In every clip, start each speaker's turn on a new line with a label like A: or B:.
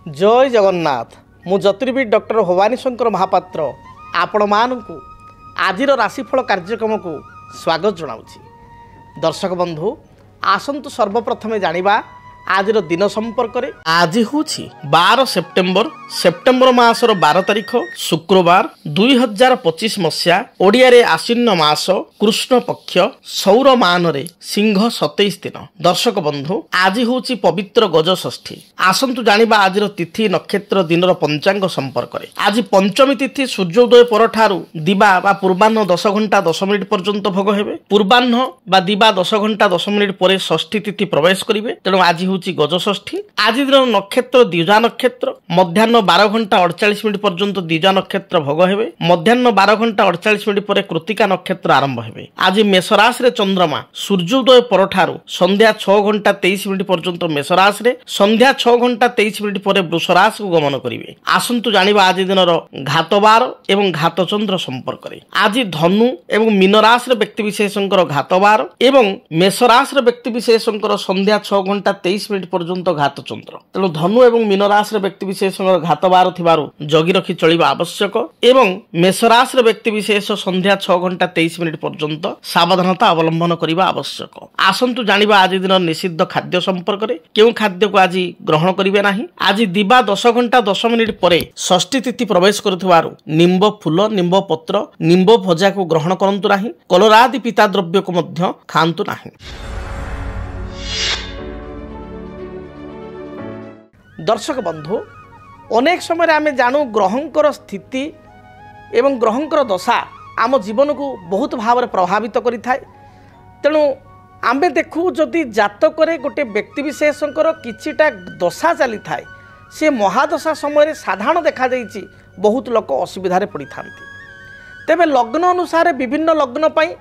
A: जय जगन्नाथ। मु ज्योतिर्विद डॉक्टर भवानी शंकर महापात्र आपण मानकु आजिर राशिफल कार्यक्रम को स्वागत जनाऊँगी। दर्शक बंधु आसंतु सर्वप्रथमे जानिबा आजिर दिन संपर्क में। आज हूँ 12 सेप्टेम्बर मासर 12 तारिख शुक्रवार 2025 मसीहा ओडिया रे आश्विन मास कृष्ण पक्ष सौर मान रे सिंह 27 दिन। दर्शक बंधु आज हूँ पवित्र गज षष्ठी। आसंतु जानिबा आजिर तिथि नक्षत्र दिनर पंचांग संपर्क में। आज पंचमी तिथि सूर्योदय परठारु दिबा बा पूर्वाह्न 10 घंटा 10 मिनिट पर्यंत भोग हेबे। पूर्वाह्न बा दिबा 10 घंटा 10 मिनिट पर षष्ठी तिथि प्रवेश करिवे। तेणु आज गज षष्ठी। आज दिन नक्षत्र द्विजा नक्षत्र मध्याह्न 12 घंटा 48 मिनिट पर्यंत द्विजा नक्षत्र भोग हेबे। मध्याह्न 12 घंटा 48 मिनिट पर कृतिका नक्षत्र आरंभ हेबे। आज मेष राशि रे चंद्रमा सूर्योदय परठारु संध्या 6 घंटा 23 मिनिट पर्यंत मेष राशि रे संध्या 6 घंटा 23 मिनिट पर वृष राशि को गमन करिवे। आसंतु जानिबा आज दिनर घातबार एवं घातचंद्र संपर्क में। आज धनु एवं मीन राशि रे व्यक्ति विशेषकर घातबार एवं मेष राशि रे व्यक्ति विशेषकर संध्या 6 घंटा 23 मिनिट पर्यंत घात चंद्र। तेणु धनु एवं मीन राशि व्यक्ति विशेष घातबार थिबारु जगी रखी चलिबा आवश्यक एवं मेष राशि व्यक्ति विशेष संध्या 6 घंटा 23 मिनिट पर्यंत सावधानता अवलंबन करिबा आवश्यक। आसंतु जानिबा आज दिन निषिद्ध खाद्य संपर्क में। केउ खाद्य को आज ग्रहण करिवे नाही। आज दिबा 10 घंटा 10 मिनिट परे षष्ठी तिथि प्रवेश करुथिबारु निंब फूल निंब पत्र निंब भजा को ग्रहण करंतु नाही। कलरा आदि पिता द्रव्य को मध्य खांतु नाही। दर्शक बंधु अनेक समय आमे जानू ग्रहंकर स्थिति एवं ग्रहंकर दशा आम जीवन को बहुत भाव में प्रभावित करि थाए। तेणु आमे देखू जदि जातक गोटे व्यक्ति विशेषकर किछिटा दशा चली थाए से महादशा समय साधारण देखा जाइछि बहुत लोक असुविधा पड़ी थांती। तेबे लग्न अनुसार विभिन्न लग्न पई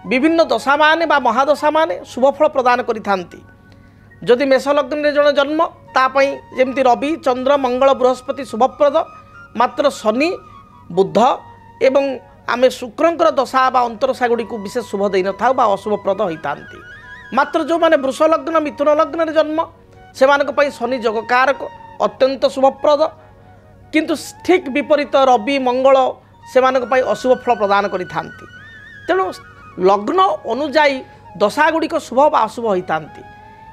A: विभिन्न दशा माने बा महादशा माने शुभफल प्रदान करि थांती। जदि मेष लग्न रे जन जन्म तापई जेमती रवि चंद्र मंगल बृहस्पति शुभप्रद मात्र शनि बुध एवं आमे शुक्रंकर दशा बा अंतरदशा गुड़ी को विशेष शुभ दे न था बा अशुभप्रद होता। मात्र जो माने वृष लग्न मिथुन लग्न रे जन्म से मानक पई शनि जगकारक अत्यंत शुभप्रद किंतु ठीक विपरीत रवि मंगल से मानक पई अशुभ फल प्रदान करि थांती। तेणु लग्न अनुजाई दशा गुड़ी को शुभ बा अशुभ होता।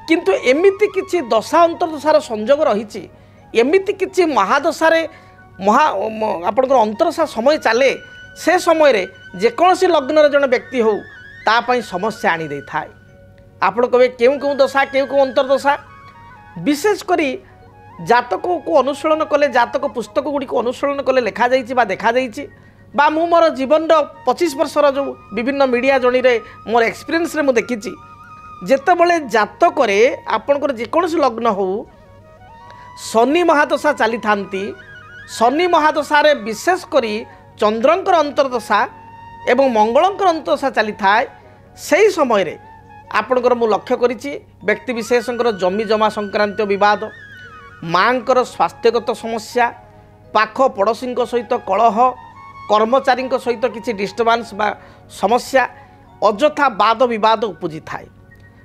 A: किंतु एमिति किछि दशा अंतरदशार संयोग रही एमिति किछि महादशारे आपनकर अंतरदशा समय चले से समय रे जेकोसी लग्न जन व्यक्ति हो तापई समस्या आनी दे थाए। आपण कहे केउ केउ दशा केउ केउ अंतरदशा विशेष करी जातक को अनुशीलन कले जातक पुस्तक गुड़ी को अनुशीलन कले लिखा जाइछि बा देखा जाइछि बा मु मोर जीवन 25 वर्षर जो विभिन्न मीडिया जणी रे मोर एक्सपीरियंस रे मु देखिछि जेतेबेले जातक आपणकर जेकोसी लग्न हो शनि महादशा चली थांती। शनि महादशारे विशेष करी चंद्रंकर अंतरदशा एवं मंगलंकर अंतरदशा चली थाए। सही समय रे आपणकर मु लक्ष्य करिछि व्यक्ति विशेषकर जमी जमा संक्रांत विवाद मांकर स्वास्थ्यगत समस्या पाख पड़ोशी सहित कलह कर्मचारी सहित किसी डिस्टर्बांस बा समस्या अଯଥା वाद विवाद उपजी थाए।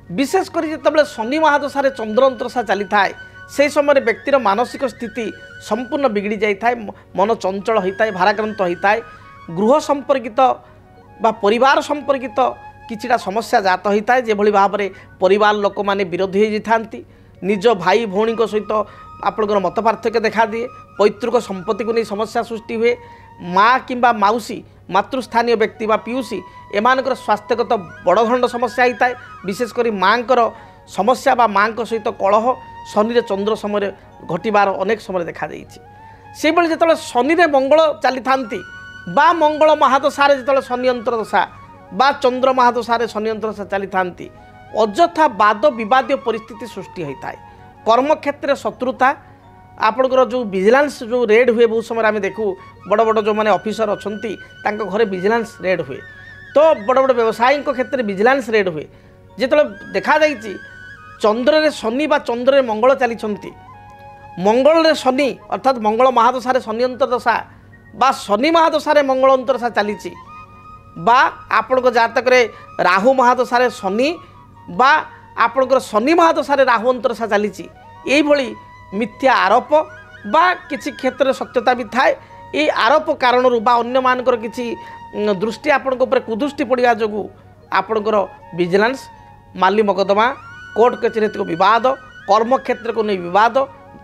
A: विशेषकर जिते शनि महादशारे चंद्र अंतरदशा चली थाए से समय व्यक्तिर मानसिक स्थिति संपूर्ण बिगड़ी जाए। मन चंचल होता है भाराक्रांत होता है। गृह संपर्कित बा परिवार संपर्कित किछिटा समस्या जात होता है। जेभली भाव में परिवार लोक माने विरोधी हो जाती। निज भाई भौणी सहित आपंकर मत पार्थक्य देखा दिए। पैतृक संपत्ति को नहीं समस्या सृष्टि हुए। माँ किंबा माउसी मातृस्थानीय व्यक्ति बा पीयूसी एमानकर स्वास्थ्यगत बड़धंड समस्या होता है। विशेषकर माँ समस्या बा माँ सहित कलह शनि चंद्र समय घटबार अनेक समय देखा से जो शनि मंगल चली थांती बा मंगल महादशारे जो शनि अंतरदशा बा चंद्र महादशारे शनि अंतरदशा चली थांती अଯଥା वाद विवाद परिस्थिति सृष्टि होता है। कर्म क्षेत्र शत्रुता आपणकर जो विजिलेंस जो रेड हुए बहुत समय आम देखू बड़ बड़ जो मैंने ऑफिसर अच्छा घरे विजिलेंस रेड हुए तो बड़ बड़ व्यवसायी क्षेत्र में विजिलेंस रेड हुए जो देखा जाइए चंद्र रे शनि बा चंद्र रे मंगल चली मंगल रे शनि अर्थात मंगल महादशारे शनि अंतरदशा बा शनि महादशारे मंगल अंतरदशा चली बा आपण जातक राहु महादशारे शनि बा आपणकर शनि महादशारे राहु अंतरदशा चली मिथ्या आरोप बा किसी क्षेत्र में सत्यता भी थाए ये आरोप कारण बा अन्य मानकर किसी दृष्टि आपण कुदृष्टि पड़ा जो आपणकर विजिलेंस माली मकदमा कोर्ट कचेरी विवाद कर्मक्षेत्र को नहीं विवाद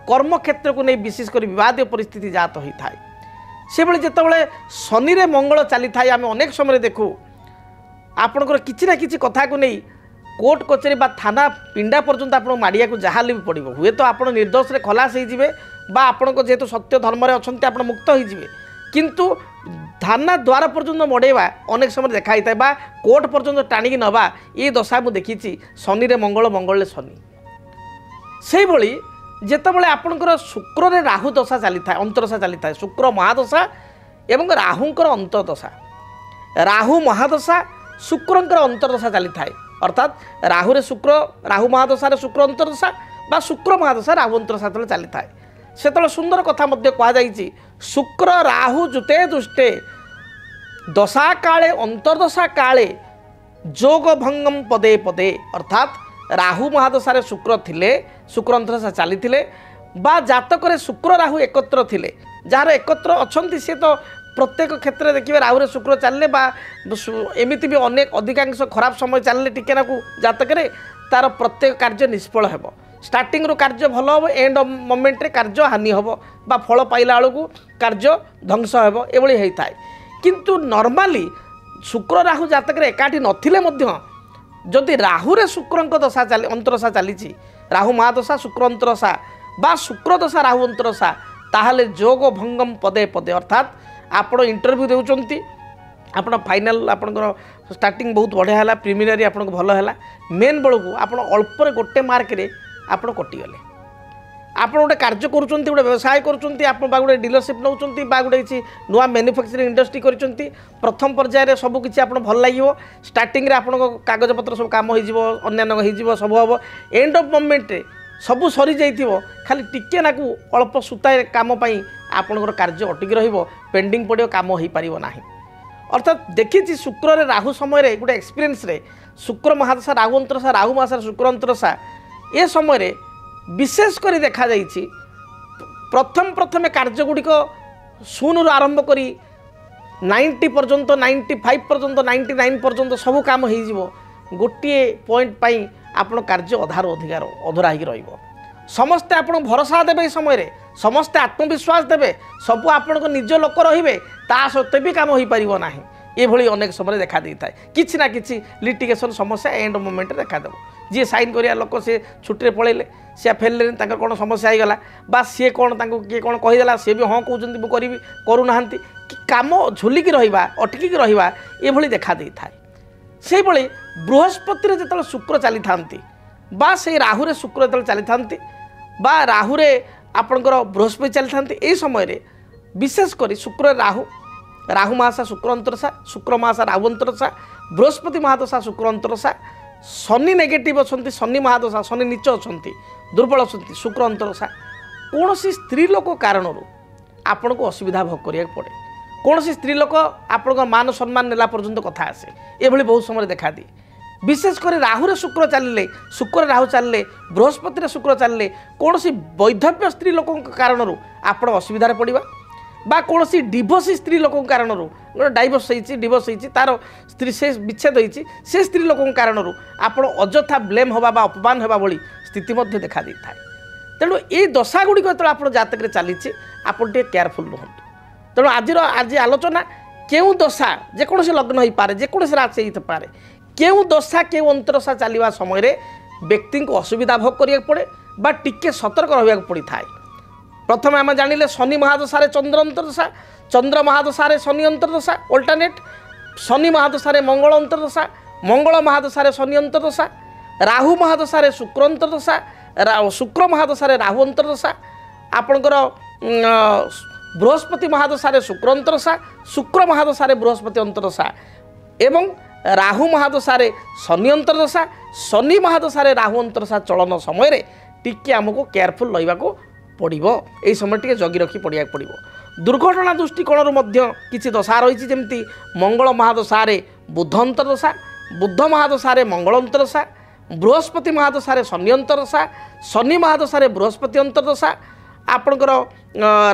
A: कर्मक्षेत्र को नहीं विशेषकर विवाद परिस्थिति जात होता है से भाई जिते शनि रे मंगल चली थाए आम अनेक समय देखू आपणकर किसी ना किसी कथा को नहीं कोर्ट कचेरी बा थाना पिंडा पर्यंत आप माड़िया को जहाँ भी पड़ो हुए तो आप निर्दोष रे खलास हो आपण जेहेतु सत्य धर्म रे अच्छा आप मुक्त हो किंतु थाना द्वार पर्यंत मड़ेवा अनेक समय देखाई था बा कोर्ट पर्यंत टाणिकी नवा ये दशा मुझे देखी शनि रे मंगल मंगल शनि से भाई जितेबाला आपणकर शुक्र रे राहु दशा चली था अंतरदशा चली था शुक्र महादशा एवं राहुंकर अंतरदशा राहु महादशा शुक्रंकर अंतरदशा चली था अर्थात राहु रे शुक्र राहु महादशा रे शुक्र अंतरदशा बा शुक्र महादशा राहु अंतरदशा तले चली था से सुंदर कथा मध्य कहुई शुक्र राहु जुते दुष्टे दशा काले अंतरदशा काले जोग भंगम पदे पदे अर्थात राहु महादशा शुक्र थिले शुक्र अंतरदशा चली बा जातक शुक्र राहु एकत्र थिले जार एकत्र अच्छा सी तो प्रत्येक क्षेत्र में देखिए राहु शुक्र चलने एमती भी अनेक अधिकांश खराब समय चलने टिके ना जातक तार प्रत्येक कार्य निष्फल हो स्टार्टिंग रू कार्य भल हम एंड मोमेंट रे कार्य हानि हम बा फल पाइला बेलू कार्य ध्वंस हो एभली होता है किंतु नॉर्मली शुक्र राहु जातक एकाठी नथिले मध्य जदि राहु रे शुक्र दशा चली अंतरदशा चली राहु महादशा शुक्र अंतरदशा बा शुक्र दशा राहु अंतरदशा ताहले जोग भंगम पदे पदे अर्थात आपण इंटरव्यू देउचंती आपण फाइनल आपणकर स्टार्टिंग बहुत बढ़िया है प्रिमिनारी आपन भल है मेन बेलू आप अल्प गोटे मार्क रे आप कटिगले आप गोटे कार्य करुँच गोटे व्यवसाय करुँच डीलरशिप नौ गोटे नुआ मैन्युफैक्चरिंग इंडस्ट्री कर प्रथम पर्यायर सबकि आप भल लगे स्टार्टिंग आप कागजपत्र सब कम हो सब हम एंड ऑफ मोमेंट रे सबू सरी जाइथिबो खाली टिके नाकू अल्प सुताए काम आपणकर कार्य अटकी रहिबो पेंडिंग पड़ो काम हो पारिबो नाही अर्थात देखी शुक्र रे राहु समय गोटे एक्सपीरियंस रे शुक्र महादशा राहु अंतरदशा राहु महादशा शुक्र अंतरदशा ए समय विशेष कर देखा जाइछि प्रथम कार्य गुड़िक शून्य आरंभ करी 90 पर्यंत 95 पर्यंत 99 पर्यंत सब काम हो गोटे पॉइंट पाई आपण कार्य अधार अधिकार अधरा हो समस्ते आप भरोसा देवे समय समस्ते आत्मविश्वास देवे सबू आपण निज लोक रे ता सत्वे भी काम हो पार ना ये अनेक समय देखा दे था कि ना कि लिटिगेशन समस्या एंड मोमेंट देखादेव जी साइन करिया लोक से छुट्टी पलैले सी फेरले कौन समस्या होगला बा सी कौन किए कौन कहीदेला सी भी हाँ कहते मुझे करी करूना कि कम झुलिकी रहा अटकिकी रहा ये देखा दे था से बृहस्पति जो शुक्र चली था बा से राहु रे शुक्र जो चली था बा राहु रे आपणकर बृहस्पति चली था यही समय विशेषकर शुक्र राहु राहु महादशा शुक्र अंतरदशा शुक्र महादशा राहु अंतरदशा बृहस्पति महादशा शुक्र अंतरदशा शनि नेगेटिव अच्छा शनि महादशा शनि नीच अच्छा दुर्बल अच्छा शुक्र अंतरदशा कौन सी स्त्री लोक कारण आपण को असुविधा भोग करिया पड़े कौन सी स्त्री लोक आपण मान सम्मान नेला पर्यंत कथा आसे ये बहुत समय देखा दी विशेषकर राहु रे शुक्र चलिले शुक्र राहु चलिले बृहस्पति रे शुक्र चलिले कौन सी वैधव्य स्त्री लोक कारण आपण असुविधा पड़वा बा कौन सी डिवोर्स स्त्री लोक कारण डाइवोर्स डिवोर्स तार स्त्री से विच्छेद होती से स्त्री लोक कारण आपण अजथा ब्लेम हवा बा अपमान हवा भली स्थिति मध्य देखा दी था तेणु ये दशा गुड़िक जो आप जातक चली आपड़ टे केयरफुल रुहतु तेणु आज आलोचना क्यों दशा जेकोसी लग्न हो पारे जेकोसी राशि हो पारे क्यों दशा क्यों अंतरदशा चलवा समय व्यक्ति को असुविधा भोग करिया पड़े बा टिके सतर्क रहा पड़ी था प्रथम आम जानिले शनि महादशा चंद्र अंतरदशा चंद्र महादशा शनि अंतरदशा अल्टरनेट शनि महादशा मंगल अंतरदशा मंगल महादशा शनि अंतरदशा राहु महादशा शुक्र अंतरदशा शुक्र महादशा राहु अंतरदशा आपणकर बृहस्पति महादशा शुक्र अंतरदशा शुक्र महादशा बृहस्पति अंतरदशा एवं राहु महादशा शनि अंतरदशा शनि महादशा राहु अंतरदशा चलन समय टिके आमको केयरफुल रहा पड़ो यही समय टे जगी रखी पड़ा पड़ो दुर्घटना दृष्टिकोण किसी दशा रही जमी मंगल महादशा बुध अंतरदशा बुध महादशा मंगल अंतरदशा बृहस्पति महादशा शनि अंतरदशा शनि महादशा बृहस्पति अंतरदशा आपणकर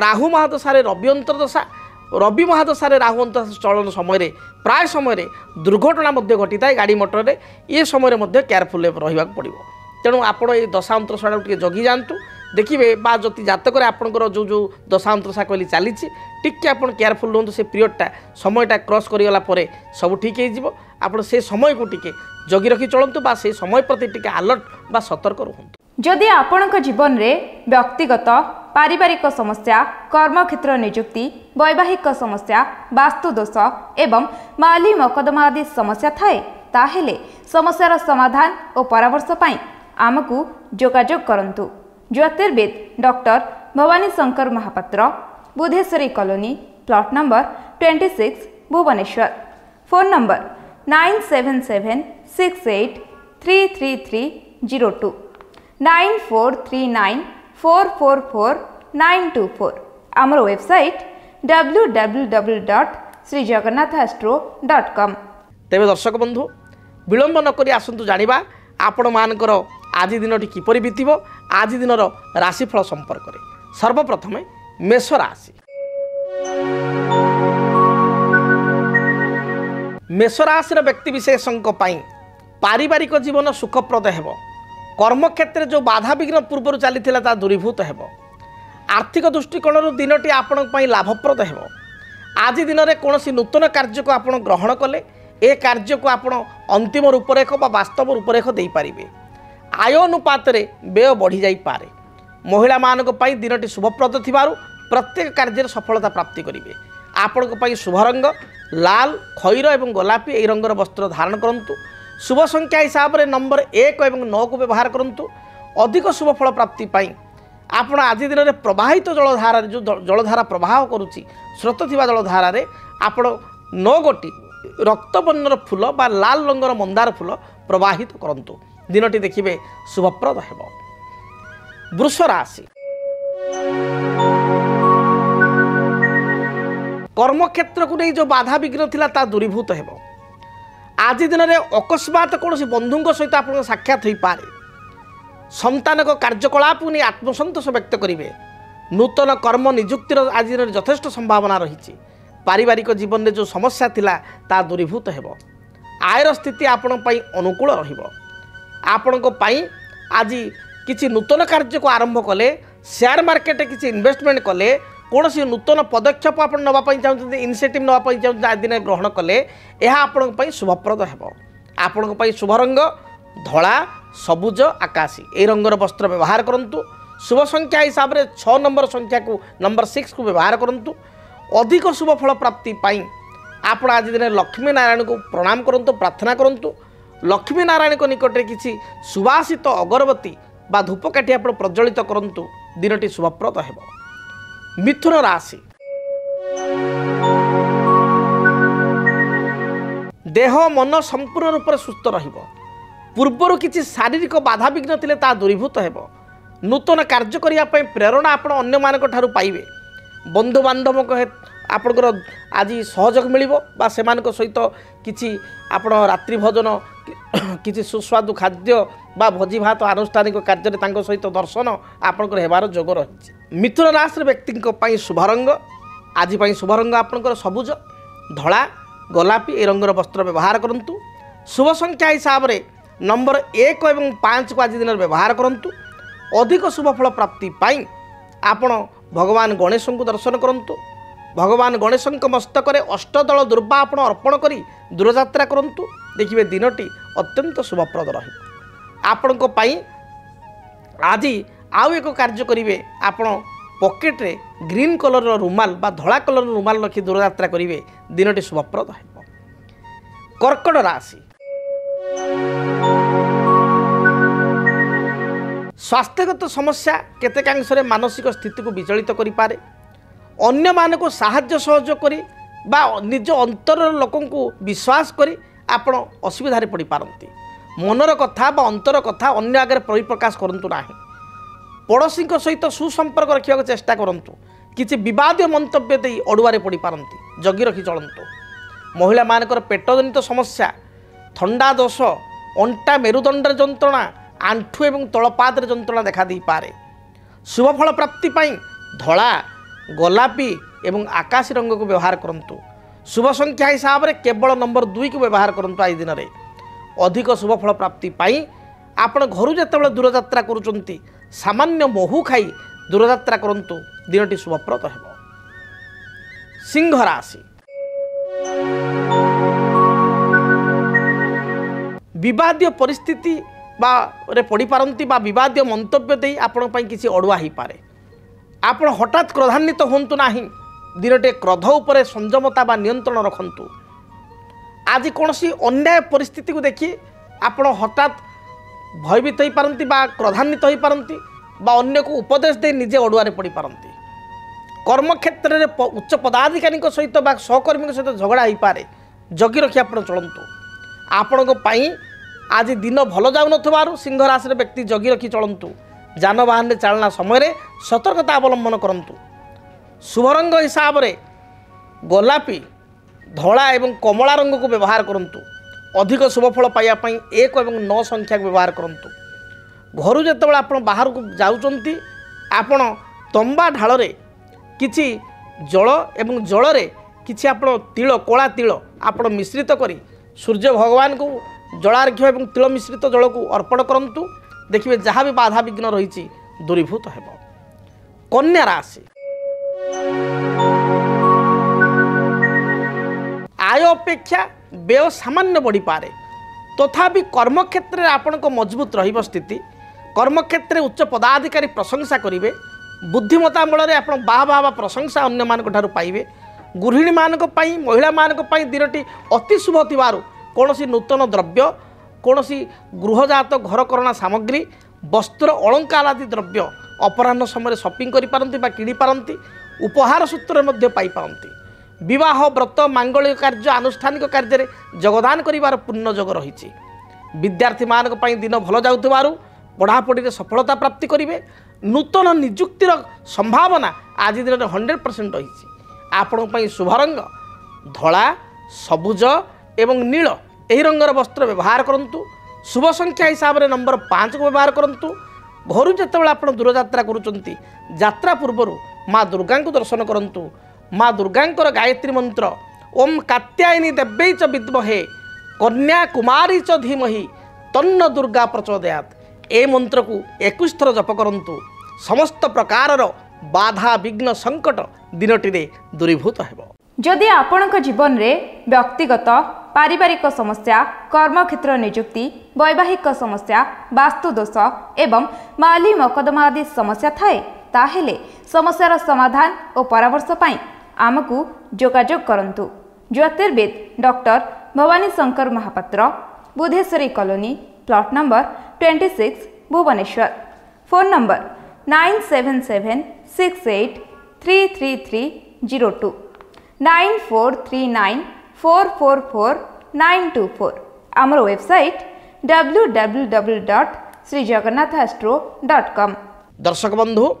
A: राहु महादशा रवि अंतर्दशा रवि महादशा राहु अंतर्दशा चलन समय प्राय समय दुर्घटना घटी था गाड़ी मोटर में ये समय केयरफुल रहा पड़ो। तेणु आपण ये दशा अंतरशा टे जगी जातु देखिए बा जति जातक आपंकर जो जो दशा अंतरशा कहली चली टिके आप केयरफुल रुहतु से पीरियडटा समयटा क्रॉस करगला सब ठीक हो आप से समय को टिके जगी रखी चलतु बा से समय प्रति टिके अलर्ट बा सतर्क रुहतु।
B: जदि आपणक जीवन में व्यक्तिगत पारिवारिक समस्या कर्मक्षेत्र नियुक्ति वैवाहिक समस्या वास्तुदोष एवं माली मकदमा आदि समस्या थाए ताहेले समस्यार समाधान और परामर्श पाई आमको जोगाजोग करंतु। ज्योतिर्विद doctor Bhabani Shankar Mahapatra Budheswari colony plot number 26 Bhubaneswar. Phone number 9776833302 9439444924। आमर वेबसाइट www.srijagannathastro.com।
A: तेरे दर्शक बंधु विलंब नक आसतु जाना आपण मानकर आज दिनटी किपर बीतब आज दिन राशिफल संपर्क में। सर्वप्रथम मेष राशि। मेष राशि व्यक्ति विशेषों पारिवारिक जीवन सुखप्रद हेब। कर्मक्षेत्र जो बाधा विघ्न पूर्व चली दूरीभूत हेब। आर्थिक दृष्टिकोण दिनटी आपण लाभप्रद हेब। आज दिन में कौन नूतन कार्य को आपण ग्रहण कले ए कार्य को आपण अंतिम रूपरेख बा वास्तव रूपरेख दे पारिबे। आय अनुपात व्यय बढ़ी जाई पारे। महिला मानक पई दिनटी शुभप्रद थिबारु प्रत्येक कार्य सफलता प्राप्ति करिवे। आपनक पई शुभ रंग लाल खैर एवं गोलापी ए रंगर वस्त्र धारण करंतु। शुभ संख्या हिसाब से नंबर 1 और 9 को व्यवहार करंतु। अधिक शुभ फल प्राप्ति पाई आपण आज दिन में प्रवाहित जलधारा जो जलधारा प्रवाह करुच्ची स्रोत थिबा जलधारा रे आपण 9 गोटी रक्तवर्णर फूल बा लाल रंगर मंदार फूल प्रवाहित करंतु। दिनटी देखिए शुभप्रद हेब। वृष राशि। कर्मक्षेत्र को नहीं जो बाधा विघ्न थिला ता दूरीभूत हेब। आज दिन में अकस्मात कौन बंधु सहित आप साक्षात हो पारे। संतान कार्यकलाप नहीं आत्मसंतोष व्यक्त करेंगे। नूतन कर्म नियुक्तिर आज दिन में यथेष्ट संभावना रही। पारिवारिक जीवन में जो समस्या थिला ता दूरीभूत हेब। आयर स्थिति आपण अनुकूल रहिबो। आपणक आज किसी नूतन कार्य को आरंभ कले शेयर मार्केट किसी इन्वेस्टमेंट कले कौन सी नूतन पदक्षेप आप नापी चाहते इनिशिएटिव नापी चाहते आज दिन ग्रहण कले यह आपण शुभप्रद हेब। आपण शुभ रंग धला सबुज आकाशी ए रंगर वस्त्र व्यवहार करंतु। शुभ संख्या हिसाब से 6 नंबर संख्या को नंबर 6 को व्यवहार करंतु। अधिक शुभ फल प्राप्ति पाई आप आज दिन लक्ष्मी नारायण को प्रणाम करंतु प्रार्थना करंतु। लक्ष्मी नारायण को निकट में किसी सुवासित अगरबत्ती बा धूपकाठी आप प्रज्वलित करंतु। दिनटी शुभप्रद हेब। मिथुन राशि। देह मन संपूर्ण रूप से सुस्थ रहिबो। पूर्वर किसी शारीरिक बाधा विघ्न थिले ता दूरीभूत हेब। नूतन कार्य करिया पई प्रेरणा आपण अन्य मानक ठारू पाइबे। बंधु बांधव आपणकर आज सहयोग मिलिबो बा सेमानक सहित किछि आपण रात्रि भोजन किछि सुस्वादु खाद्य बा भोजी भात आनुष्ठानिक कार्य तांको सहित दर्शन आपणकर हेबार जोग रही। मिथुन राशि व्यक्ति शुभ रंग आज शुभ रंग आपणकर सबुज धला गोलापी ए रंगर वस्त्र व्यवहार करंतु। शुभ संख्या हिसाब से नंबर 1 और 5 को आज दिन व्यवहार करंतु। अधिक शुभ फल प्राप्ति पाई आपण भगवान गणेश को दर्शन करंतु। भगवान गणेश मस्तक अष्टदल दुर्बा आपण अर्पण करी दूरयात्रा करंतु। देखिए दिनटी अत्यंत शुभप्रद रही। आपण आज आउ एक कार्य करेंगे आपण पॉकेट रे ग्रीन कलर रुमाल बा धला कलर रुमाल रखी दूरयात्रा करेंगे। दिनटी शुभप्रद है। कर्कट राशि। स्वास्थ्यगत समस्या केतेकांश मानसिक स्थिति को विचलित करि पारे। अन्य मानक साहाय्य सहयोग करी बा निज अंतर लोकं को विश्वास करी आपण असुविधा पड़ पारती। मनर कथा बा अंतर कथा अन्य आगे परिप्रकाश करंतु नाही। पड़ोशी सहित सुसंपर्क रखा चेष्टा करंतु। किसी विवाद मंतव्य दे अड़ुआरे पड़ पारती। जगी रखी चलतु। महिला मानकर पेटजनित समस्या थंडा दोष अंटा मेरुदंड जंत्रणा आंठु एवं तलपाद जंत्रणा देखा दे पारे। शुभफल प्राप्ति पाई धला गोलापी एवं आकाशी रंग को व्यवहार करंतु। शुभ संख्या हिसाब से केवल नंबर 2 को व्यवहार करंतु। आज दिन में अधिक शुभफल प्राप्ति पाई आपण घर जिते दूर यात्रा करुँच सामान्य महू खाई दूर यात्रा करंतु। दिनटी शुभप्रद हेब। सिंह राशि विवादीय परिस्थिति रे पड़ी पारंती बा विवादीय मंतव्य दे आपण पई किसी अड़ुआ ही पारे। आपण हठात क्रोधान्वित होंतु नाही। दिनटे क्रोध उपरे संयमता बा नियंत्रण रखंतु। आज कौनसी अन्याय परिस्थिति को देखि आपण हठात भयभीत हो पारंती बा क्रोधान्वित हो पारंती बा अन्य को उपदेश दे निजे अड़ुआरे पड़ी पारंती। कर्मक्षेत्र में उच्च पदाधिकारी सहित बा सहकर्मी सहित झगड़ा हो पारे। जगी रखी आप चलतु। आपण आज दिन भल जाऊ सिंह राशि व्यक्ति जगी रखी चलतु। जानवाहन में चालना समय सतर्कता अवलंबन करंतु। शुभ रंग हिसाब से गोलापी धला एवं कमला रंग को व्यवहार करंतु। अधिक शुभफल पाइबापी 1 और 9 संख्या को व्यवहार करंतु। घर जिते आप बाहर को जाउचंती आपण तंबा ढाल किछि जल एवं जल रे किछि आपण तिल कला तिल आपण मिश्रित करी सूर्य भगवान को जलार्घ्य एवं तिल मिश्रित जल को अर्पण करंतु। देखिए जहाँ भी बाधा विघ्न रही दूरीभूत हेब। कन्या राशि आय अपेक्षा व्यय सामान्य बढ़ी पारे। तथापि कर्मक्षेत्र में आपण मजबूत रहिब स्थिति। कर्मक्षेत्र में उच्च पदाधिकारी प्रशंसा करेंगे। बुद्धिमता बल आप बाह प्रशंसा अन्य मान पाइबे। गृहिणी मानक पई महिला मानक पई दिनटी अति शुभ थिबारु कौन नूतन द्रव्य कौन गृहजात घरकरणा सामग्री वस्त्र अलंकार आदि द्रव्य अपराह्न समय शॉपिंग करि पारंती बा किणी पारंती। उपहार सूत्र मध्य पाई पारंती। विवाह व्रत मांगलिक कार्य आनुष्ठानिक कार्य रे योगदान करिवार पूर्ण योग रही। विद्यार्थी मानक पई दिन भल जाउथिबारु पढ़ापढ़ी रे सफलता प्राप्ति करिवे। नूतन निजुक्तिर संभावना आज दिन में 100% रही। आपण पई शुभ रंग धला सबुज एवं नील यही रंगर वस्त्र व्यवहार करंतु। शुभ संख्या हिसाब से नंबर 5 को व्यवहार करंतु। घर जिते आप दूर यात्रा करुँच यात्रा पूर्व माँ दुर्गा को दर्शन करंतु। माँ दुर्गांकर गायत्री मंत्र ओम कात्यायनी देव्यै च विद्महे कन्या कुमारी च धीमहि तन्न दुर्गा प्रचोदयात् ए मंत्र को 21 थर जप करंतु। समस्त प्रकार बाधा विघ्न संकट दिनटी दूरीभूत हेब।
B: जदि आपणक जीवन में व्यक्तिगत पारिवारिक समस्या कर्मक्षेत्र नियुक्ति वैवाहिक समस्या वास्तुदोष एवं माली मकदमा आदि समस्या थाए ताहेले समस्यार समाधान और परामर्श पाई आमको जोगाजोग करंतु। ज्योतिर्विद doctor Bhabani Shankar Mahapatra Budheswari colony plot number 26 Bhubaneswar. Phone number 9776833302 9439444924। आमर वेबसाइट www.srijagannathastro.com।
A: दर्शक बंधु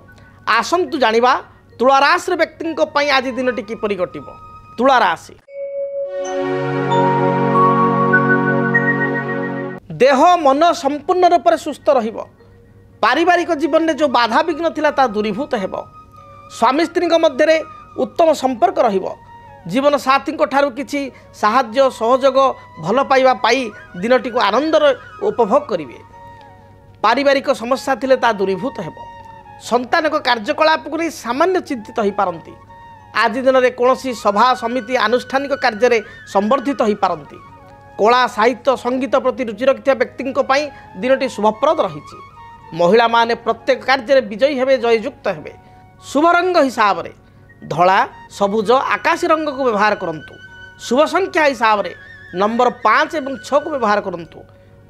A: आसंतु जानिबा तुला राशि व्यक्ति आज दिनटी किपरि कटिब। तुला राशि देह मन संपूर्ण रूप से सुस्थ रहिब। पारिवारिक जीवन में जो बाधा विघ्न थिला ता दूरीभूत हेब। स्वामी स्त्री मध्य उत्तम संपर्क रहिब। जीवन साथी ठारू किछि साहाय्य सहयोग भल पाइबा पाई दिनटी को आनंदर उपभोग करिवे। पारिवारिक समस्या थिले ता दूरीभूत हेब। संतान कार्यकलाप को नहीं सामान्य चिंतित हो पारंती। आज दिन में कौन सभा समिति आनुष्ठानिक कार्य में संवर्धित हो पारंती। कला साहित्य संगीत प्रति रुचि रखिया व्यक्ति दिनटी शुभप्रद रही। महिला माने प्रत्येक कार्य में विजयी हेबे जययुक्त हेबे। शुभ रंग हिसाब से धला सबुज आकाशी रंग को व्यवहार करंतु। शुभ संख्या हिसाब से नंबर 5 और 6 को व्यवहार करंतु।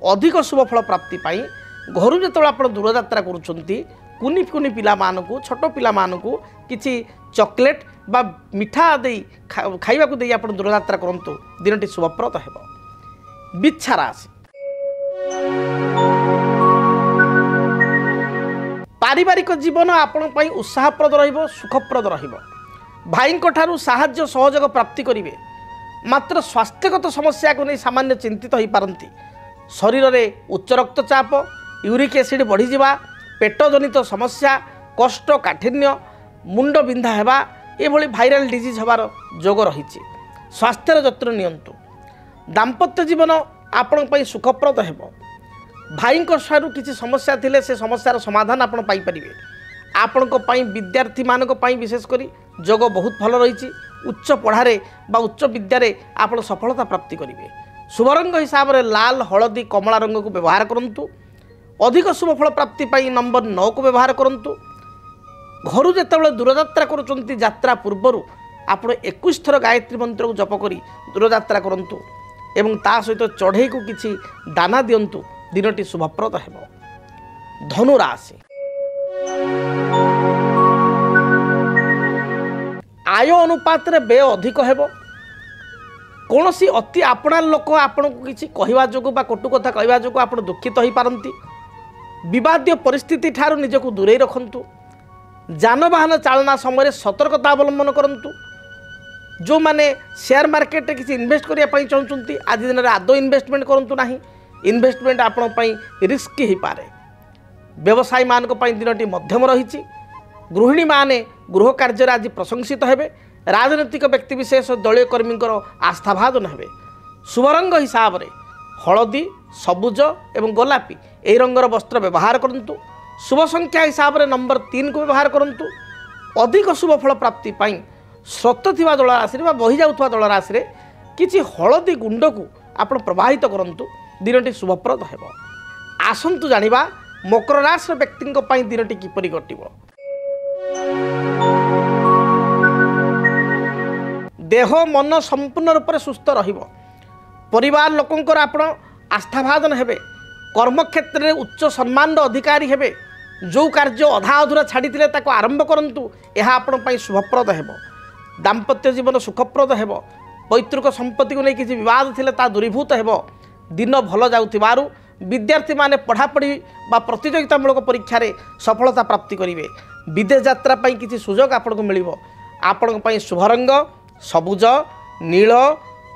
A: अधिक शुभफल प्राप्ति पाई घर जो आप दूर यात्रा करुँच कुनी कुनी पिला मानकु छोट पिला मानकु किछि चॉकलेट बा मिठा दे खाइबा को दे आप दूर यात्रा करंतु। दिनटी शुभप्रद हेब। बिच्छा राशि पारिवारिक जीवन आपण पई उत्साहप्रद रहिबो सुखप्रद रहिबो। भाई ठारू साहाय्य सहयोग प्राप्ति करिवे। मात्र स्वास्थ्यगत समस्या को नहीं सामान्य चिंतित हो पारंती। शरीर में उच्च रक्तचाप यूरिक एसिड बढ़ी जावा पेट जनित समस्या कष्ट काठिन्य मुंड बिंधा हेबा एभली भाइराल डिजीज हबार जोग रही। स्वास्थ्यर जत्न नियंतु। दाम्पत्य जीवन आपण पई सुखप्रद हेबो। भाई ठारू किसी समस्या थिले से समस्यार समाधान आपण पाई परिबे। आपण को पई विद्यार्थी मानक पई विशेषकर जोग बहुत भल रही। उच्च पढ़ारे बा उच्च विद्यारे आपण सफलता प्राप्ति करेंगे। शुभ रंग हिसाब से लाल हलदी कमला रंग को व्यवहार करंतु। अधिक शुभ फल प्राप्ति पाई नंबर 9 को व्यवहार करंतु। घर जिते दूरयात्रा करुँच यात्रा पूर्वर आपण 21 थर गायत्री मंत्र को जप करी दूरयात्रा करंतु एवं ता सहित चढ़ई को किछि दाना दियंतु। दिनटी शुभप्रद हेबो। धनु राशि। आय अनुपात रे व्यय अधिक हेबो। कौनसी अति आपणा लोक आपण को किछि कहवा जोगु बा कटु कथा कहवा जोगु आपण दुखित होई पारंती। विवादीय परिस्थिति ठारू निजको दूरे रखंतु। जानवाहन चालना समय सतर्कता अवलंबन करंतु। जो माने शेयर मार्केट रे किछि इन्वेस्ट करिया पई चाहउचंती आज दिन रे आदो इन्वेस्टमेंट करंतु नाही। इन्वेस्टमेंट आपण पई रिस्की ही पारे। व्यवसायी मानक पई दिनटी मध्यम रहिछि। गृहिणी माने गृह कार्य आज प्रशंसित हेबे। राजनैतिक व्यक्तिविशेष दलीय कर्मी आस्थाभाजन हेबे। शुभ रंग हिसाब से हलदी सबुज एवं गोलापी यही रंगर वस्त्र व्यवहार करंतु। शुभ संख्या हिसाब से नंबर 3 को व्यवहार करंतु। अधिक शुभ फल प्राप्ति पाई स्रोत थिबा जल राशि बा बही जाउथबा जल राशि रे किछि हलदी गुंड को आपण प्रवाहित करंतु। दिनटी शुभप्रद हेबो। आसंतु जानिबा मकर राशि व्यक्ति पई दिनटी किपरि कटिबो। देह मन संपूर्ण रूप से सुस्थ रहिबो। परिवार लोकंकर आपण आस्थाभाजन हेबे। कर्मक्षेत्र में उच्च सम्मान अधिकारी हेबे। जो कार्य अधा अधूरा छाड़ी ताको आरंभ करंतु। यह आपण पई शुभप्रद हेबो। दाम्पत्य जीवन सुखप्रद हेबो। पैतृक संपत्ति को नहीं किसी विवाद थिले ता दूरीभूत हेबो। दिन भल जाउथिबारु विद्यार्थी माने पढ़ापढ़ी बा प्रतियोगितामूलक परीक्षा रे सफलता प्राप्ति करिवे। विदेश यात्रा पई किसी सुजोग आपण को मिलिबो। आपण पई शुभ रंग सबुज नील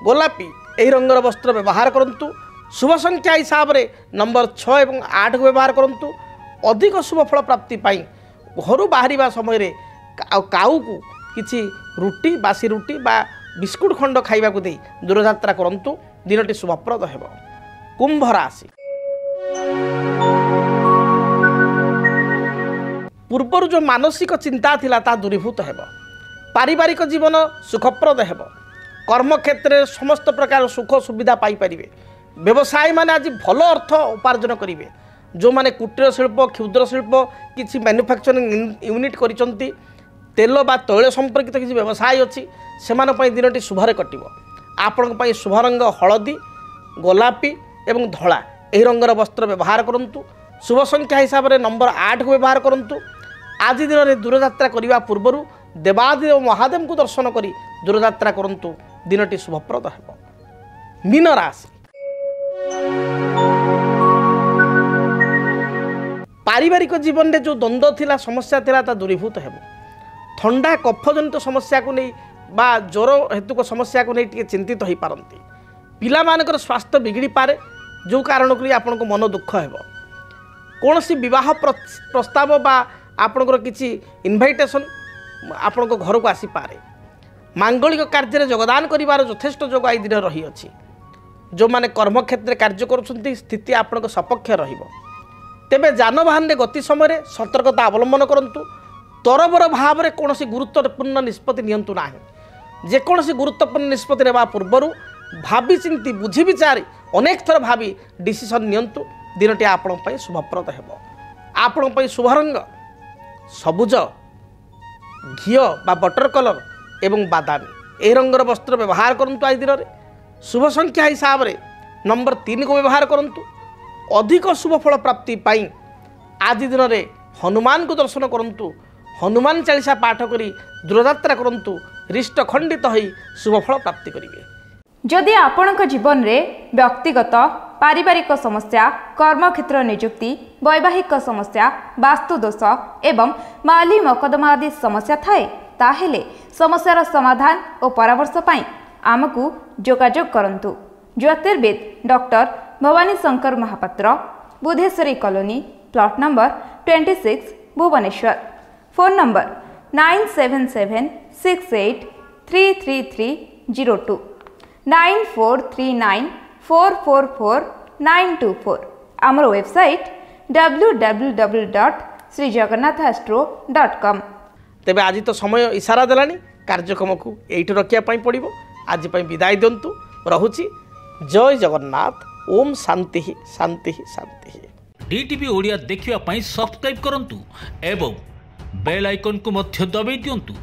A: गोलापी यही रंगर वस्त्र व्यवहार करंतु। शुभ संख्या हिसाब से नंबर 6 और 8 को व्यवहार करंतु। अधिक शुभ फल प्राप्ति पाई घर बाहर समय काऊ को किछि रुटी बासी रुटी बा बिस्कुट खंड खाइबा को दे दूरयात्रा करंतु। दिनटी शुभप्रद हेबो। कुंभ राशि। पूर्वर जो मानसिक चिंता थिला ता दूरीभूत हेबो। पारिवारिक जीवन सुखप्रद हेबो। कर्मक्षेत्र में समस्त प्रकार सुख सुविधा पाई परिबे। व्यवसायी माने आज भल अर्थ उपार्जन करिवे। जो माने कुटीर शिल्प क्षुद्र शिल्प किछि मैन्युफैक्चरिंग यूनिट करिसंती तेल बा तैल संपर्कित किछि व्यवसाय अछि सेमान पई दिनटी शुभरे कटिबो। आपण पई शुभ रंग हलदी गोलापी एवं धला एही रंगर वस्त्र व्यवहार करंतु। शुभ संख्या हिसाब से नंबर 8 को व्यवहार करंतु। आज दिन में दूरयात्रा करने पूर्वर देवादेव महादेव को दर्शन करी दूरयात्रा करंतु। दिनटी शुभप्रद हेबो। मीन राशि। पारिवारिक जीवन में जो द्वंद्व थिला समस्या थिला ता दूरीभूत हेबो। ठंडा कफजनित समस्या को नहीं बा ज्वर हेतुक समस्या को नहीं टिके चिंतित हो पारंती। पिला मानकर स्वास्थ्य बिगड़ी पारे जो कारण को आपन को मन दुख हेबो। कौनसी विवाह प्रस्ताव बा आपनकर किछि इनभाइटेशन आपण को घर को आसी पारे। मांगलिक कार्य में योगदान करिवार यथेष्ट जोग आई दिन रही अछि। जो माने कर्मक्षेत्र कार्य करुछंती स्थिति आपण को सपक्ष रहिबो। तेबे जानवाहन रे गति समय सतर्कता अवलंबन करंतु। तरबर भाव में कौनसी गुरुत्वपूर्ण निष्पत्ति नियंतु नाही। जेकोसी गुरुत्वपूर्ण निष्पत्ति नेबा पूर्वर भावी चिंती बुझी विचारी अनेक थर भावी डिसीजन नियंतु। दिनटी आपण पई शुभप्रद हेबो। आपण पई शुभ रंग सबुज घी बा बटर कलर एवं बादामी ए रंगर वस्त्र व्यवहार करंतु। आज दिन में शुभ संख्या हिसाब से नंबर 3 को व्यवहार करंतु। अधिक शुभ फल प्राप्ति पाई आज दिन में हनुमान को दर्शन करंतु। हनुमान चालीसा पाठ करी दूरयात्रा करंतु। रिष्ट खंडित होई शुभ फल प्राप्ति करिवे।
B: जदि आपणक जीवन रे व्यक्तिगत पारिवारिक समस्या कर्मक्षेत्र नियुक्ति वैवाहिक समस्या वास्तु दोष एवं माली मकदमा आदि समस्या थाए ताहेले समस्यार समाधान और परामर्श पाई आमकु जोगाजोग करंतु। ज्योतिर्विद doctor Bhabani Shankar Mahapatra Budheswari colony plot number 26 Bhubaneswar. Phone number 9776833302 9439444924 आमर वेबसाइट www.srijagannathastro.com।
A: तेबे आज तो समय इशारा देलानी कार्यक्रम को एइठ रखिया पई पड़िबो। आज पई विदाय दंतु रहुची। जय जगन्नाथ। ओम शांति शांति शांति।
C: डीटीवी ओडिया देखिवा पई सब्सक्राइब करंतु एवं बेल आइकन को मध्य दबाई दियंतु।